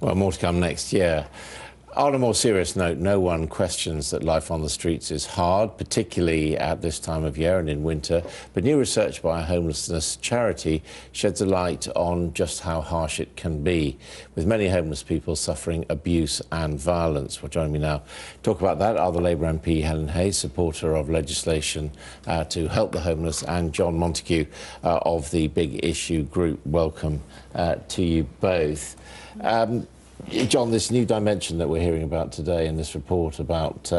Well, more to come next year. On a more serious note, no one questions that life on the streets is hard, particularly at this time of year and in winter. But new research by a homelessness charity sheds a light on just how harsh it can be, with many homeless people suffering abuse and violence. Well, joining me now to talk about that are the Labour MP Helen Hayes, supporter of legislation to help the homeless, and John Montague of the Big Issue Group. Welcome to you both. John, this new dimension that we're hearing about today in this report about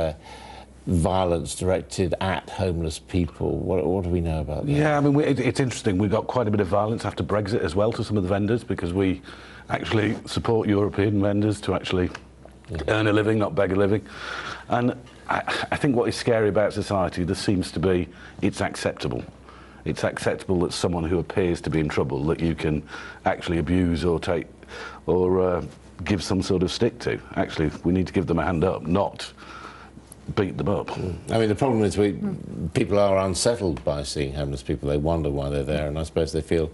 violence directed at homeless people, what do we know about that? Yeah, I mean, it's interesting. We got quite a bit of violence after Brexit as well to some of the vendors, because we actually support European vendors to actually earn a living, not beg a living. And I think what is scary about society, there seems to be, it's acceptable. It's acceptable that someone who appears to be in trouble, that you can actually abuse or take, or give some sort of stick to. Actually, we need to give them a hand up, not beat them up. I mean, the problem is people are unsettled by seeing homeless people. They wonder why they're there, and I suppose they feel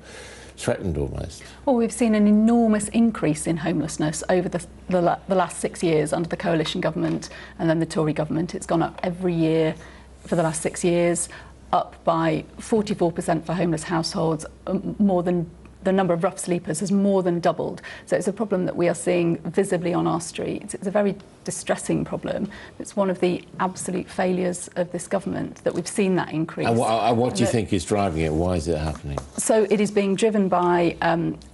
threatened almost. Well, we've seen an enormous increase in homelessness over the last 6 years under the coalition government and then the Tory government. It's gone up every year for the last 6 years, up by 44% for homeless households, more than the number of rough sleepers has more than doubled. So it's a problem that we are seeing visibly on our streets. It's a very distressing problem. It's one of the absolute failures of this government that we've seen that increase. And what do you think is driving it? Why is it happening? So it is being driven by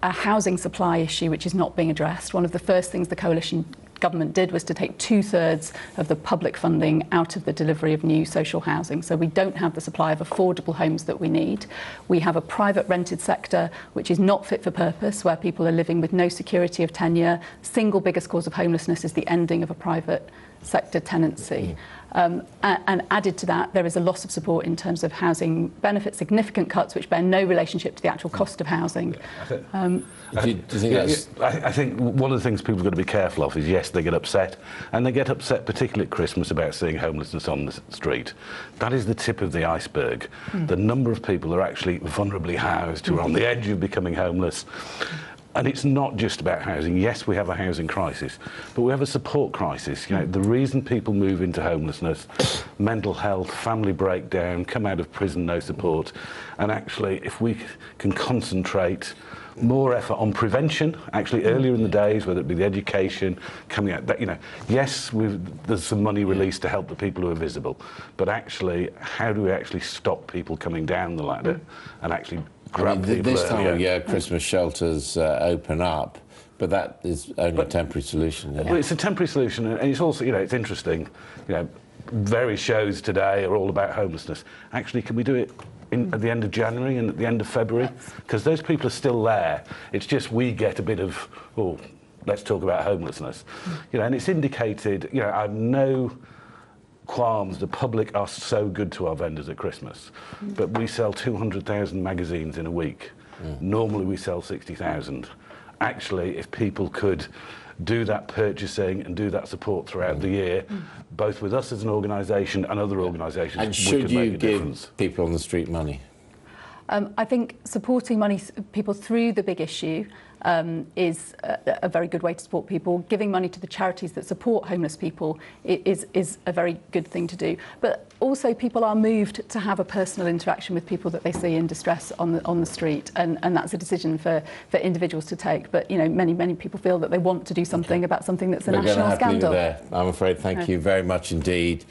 a housing supply issue which is not being addressed. One of the first things the coalition government did was to take 2/3 of the public funding out of the delivery of new social housing. So we don't have the supply of affordable homes that we need. We have a private rented sector which is not fit for purpose, where people are living with no security of tenure. Single biggest cause of homelessness is the ending of a private sector tenancy. And added to that, there is a loss of support in terms of housing benefits, significant cuts which bear no relationship to the actual cost of housing. I think one of the things people have got to be careful of is, yes, they get upset, and they get upset particularly at Christmas about seeing homelessness on the street. That is the tip of the iceberg. The number of people who are actually vulnerably housed, who are on the edge of becoming homeless. And it's not just about housing. Yes, we have a housing crisis, but we have a support crisis. You know, the reason people move into homelessness, mental health, family breakdown, come out of prison, no support. And actually, if we can concentrate more effort on prevention, actually earlier in the days, whether it be the education, coming out, that, you know, yes, there's some money released to help the people who are visible, but actually, how do we actually stop people coming down the ladder and actually grab people this time earlier? of year, Christmas shelters open up, but that is only a temporary solution. Well, it's a temporary solution, and it's also, you know, it's interesting, you know, various shows today are all about homelessness. Actually, can we do it at the end of January and at the end of February? Because those people are still there. It's just we get a bit of, oh, let's talk about homelessness. You know, and it's indicated, you know, I have no qualms. The public are so good to our vendors at Christmas, but we sell 200,000 magazines in a week. Normally we sell 60,000. Actually, if people could do that purchasing and do that support throughout the year, both with us as an organisation and other organisations, and should we could you make a give difference. people on the street money? I think supporting people through the Big Issue is a very good way to support people. Giving money to the charities that support homeless people is a very good thing to do. But also, people are moved to have a personal interaction with people that they see in distress on the street, and that's a decision for individuals to take. But you know, many people feel that they want to do something about something that's a national scandal. I'm afraid. Thank you very much indeed.